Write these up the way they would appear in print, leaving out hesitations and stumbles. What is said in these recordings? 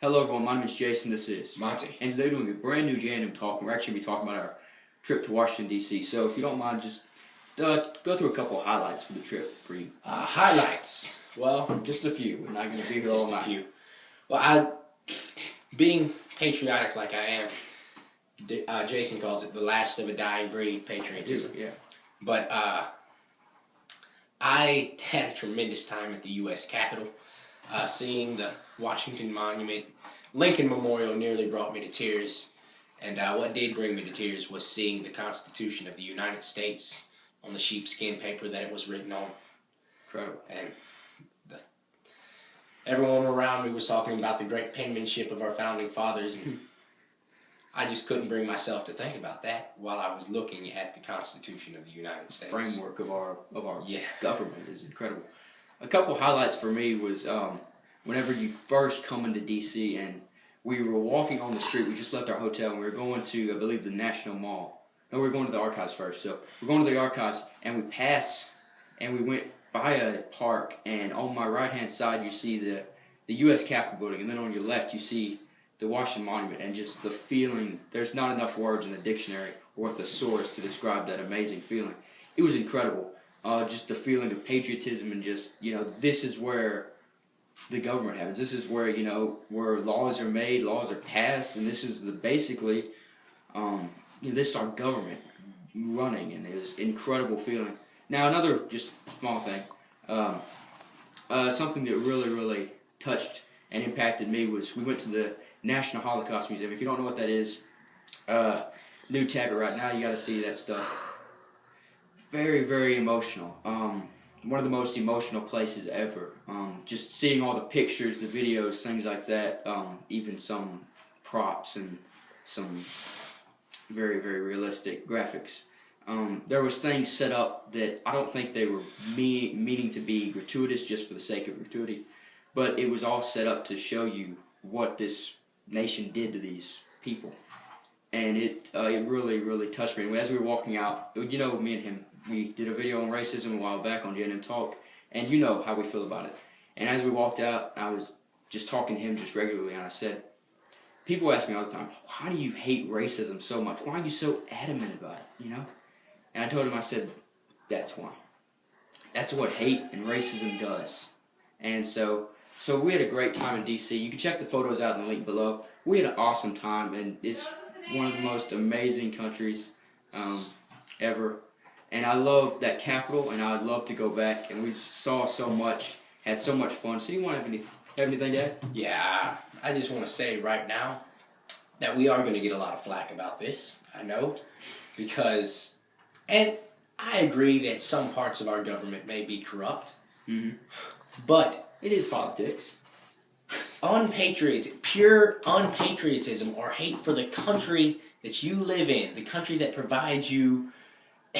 Hello everyone, my name is Jason, this is Monty. And today we're doing a brand new J&M Talk, and we're actually going to be talking about our trip to Washington, D.C. So if you don't mind, just go through a couple of highlights for the trip for you. Highlights. Well, Just a few, we're not going to be here just all a night. few. Well, being patriotic like I am, Jason calls it the last of a dying breed, patriotism. Yeah. But I had a tremendous time at the U.S. Capitol. Seeing the Washington Monument, Lincoln Memorial nearly brought me to tears. And what did bring me to tears was seeing the Constitution of the United States on the sheepskin paper that it was written on. Incredible. And everyone around me was talking about the great penmanship of our founding fathers. And I just couldn't bring myself to think about that while I was looking at the Constitution of the United States. The framework of our government is incredible. A couple highlights for me was whenever you first come into D.C. and we were walking on the street. We just left our hotel and we were going to, I believe, the National Mall. No, we were going to the archives first. So we're going to the archives and we passed and we went by a park, and on my right-hand side you see the U.S. Capitol building, and then on your left you see the Washington Monument, and just the feeling, there's not enough words in the dictionary or thesaurus to describe that amazing feeling. It was incredible. Just the feeling of patriotism and just, this is where the government happens. This is where, where laws are made, laws are passed, and this is basically, this is our government running, and it was an incredible feeling. Now, another just small thing, something that really, really touched and impacted me was we went to the National Holocaust Museum. If you don't know what that is, new tab it right now, you got to see that stuff. Very, very emotional. One of the most emotional places ever. Just seeing all the pictures, the videos, things like that, even some props and some very, very realistic graphics. There was things set up that I don't think they were meaning to be gratuitous just for the sake of gratuity, but it was all set up to show you what this nation did to these people. And it really, really touched me. And as we were walking out, me and him, we did a video on racism a while back on J&M Talk, and you know how we feel about it. And as we walked out, I was just talking to him just regularly, and I said, people ask me all the time, why do you hate racism so much? Why are you so adamant about it, And I told him, I said, that's why. That's what hate and racism does. And so we had a great time in D.C. You can check the photos out in the link below. We had an awesome time, and it's one of the most amazing countries ever. And I love that Capitol, and I'd love to go back. And we saw so much, had so much fun. So you want to have anything to add? Yeah, I just want to say right now that we are going to get a lot of flack about this, I know, because, and I agree that some parts of our government may be corrupt, but it is politics. Pure unpatriotism or hate for the country that you live in, the country that provides you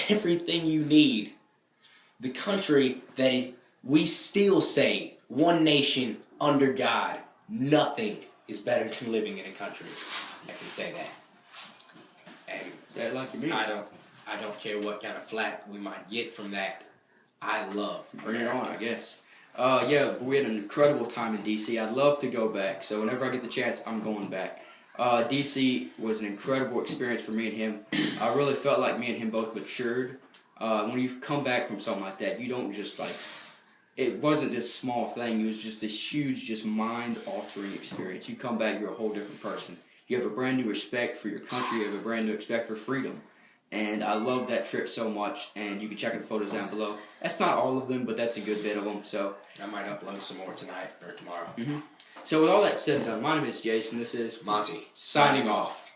everything you need, the country that is, we still say, one nation under God. Nothing is better than living in a country that can say that. And say it like you mean. I don't care what kind of flack we might get from that. I love Bring it on, I guess. We had an incredible time in D.C. I'd love to go back, so whenever I get the chance, I'm going back. D.C. was an incredible experience for me and him. I really felt like me and him both matured. When you come back from something like that, you don't just it wasn't this small thing. It was just this huge, just mind-altering experience. You come back, you're a whole different person. You have a brand new respect for your country. You have a brand new respect for freedom. And I love that trip so much, and you can check out the photos down below. That's not all of them, but that's a good bit of them. So I might upload some more tonight or tomorrow. So with all that said and done, my name is Jason. This is Monty, signing off.